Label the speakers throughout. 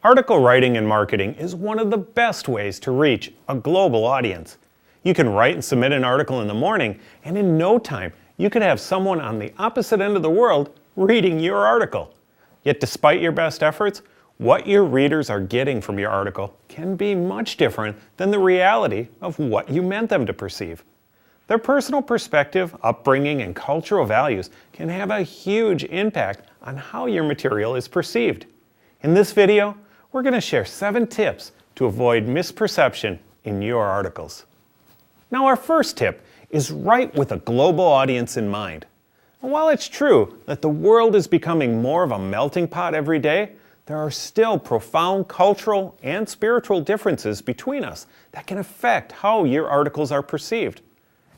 Speaker 1: Article writing and marketing is one of the best ways to reach a global audience. You can write and submit an article in the morning, and in no time, you could have someone on the opposite end of the world reading your article. Yet despite your best efforts, what your readers are getting from your article can be much different than the reality of what you meant them to perceive. Their personal perspective, upbringing, and cultural values can have a huge impact on how your material is perceived. In this video, we're going to share 7 tips to avoid misperception in your articles. Now, our first tip is write with a global audience in mind. And while it's true that the world is becoming more of a melting pot every day, there are still profound cultural and spiritual differences between us that can affect how your articles are perceived.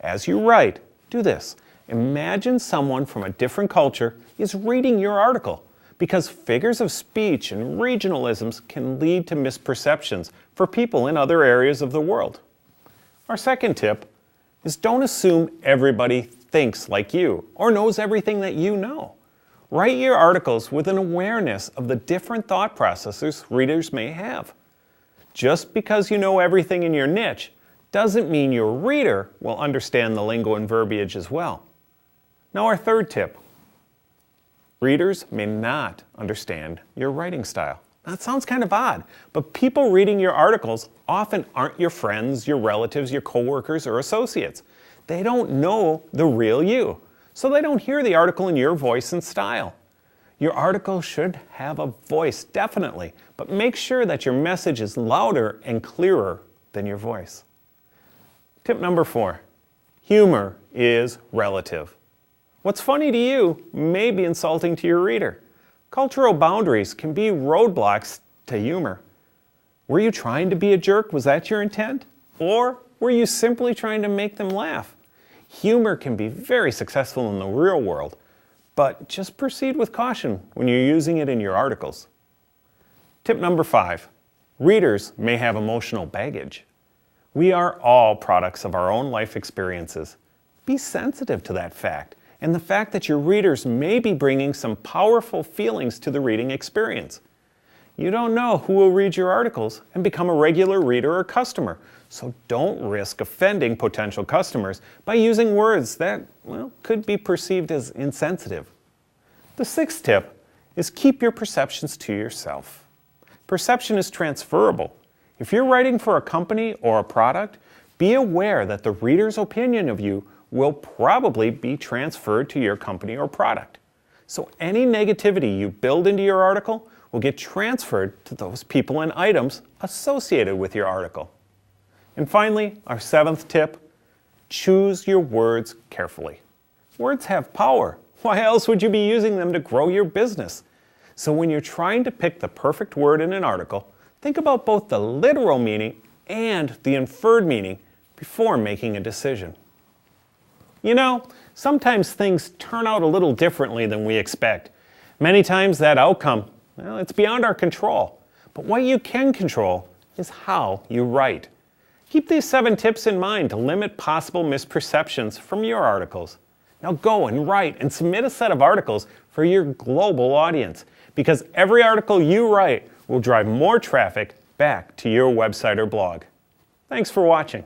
Speaker 1: As you write, do this. Imagine someone from a different culture is reading your article, because figures of speech and regionalisms can lead to misperceptions for people in other areas of the world. Our second tip is don't assume everybody thinks like you or knows everything that you know. Write your articles with an awareness of the different thought processes readers may have. Just because you know everything in your niche doesn't mean your reader will understand the lingo and verbiage as well. Now, our third tip. Readers may not understand your writing style. That sounds kind of odd, but people reading your articles often aren't your friends, your relatives, your coworkers, or associates. They don't know the real you, so they don't hear the article in your voice and style. Your article should have a voice, definitely, but make sure that your message is louder and clearer than your voice. Tip number 4, humor is relative. What's funny to you may be insulting to your reader. Cultural boundaries can be roadblocks to humor. Were you trying to be a jerk? Was that your intent? Or were you simply trying to make them laugh? Humor can be very successful in the real world, but just proceed with caution when you're using it in your articles. Tip number 5, readers may have emotional baggage. We are all products of our own life experiences. Be sensitive to that fact, and the fact that your readers may be bringing some powerful feelings to the reading experience. You don't know who will read your articles and become a regular reader or customer, so don't risk offending potential customers by using words that, could be perceived as insensitive. The 6th tip is keep your perceptions to yourself. Perception is transferable. If you're writing for a company or a product, be aware that the reader's opinion of you will probably be transferred to your company or product. So any negativity you build into your article will get transferred to those people and items associated with your article. And finally, our 7th tip, choose your words carefully. Words have power. Why else would you be using them to grow your business? So when you're trying to pick the perfect word in an article, think about both the literal meaning and the inferred meaning before making a decision. You know, sometimes things turn out a little differently than we expect. Many times that outcome, it's beyond our control. But what you can control is how you write. Keep these 7 tips in mind to limit possible misperceptions from your articles. Now go and write and submit a set of articles for your global audience, because every article you write will drive more traffic back to your website or blog. Thanks for watching.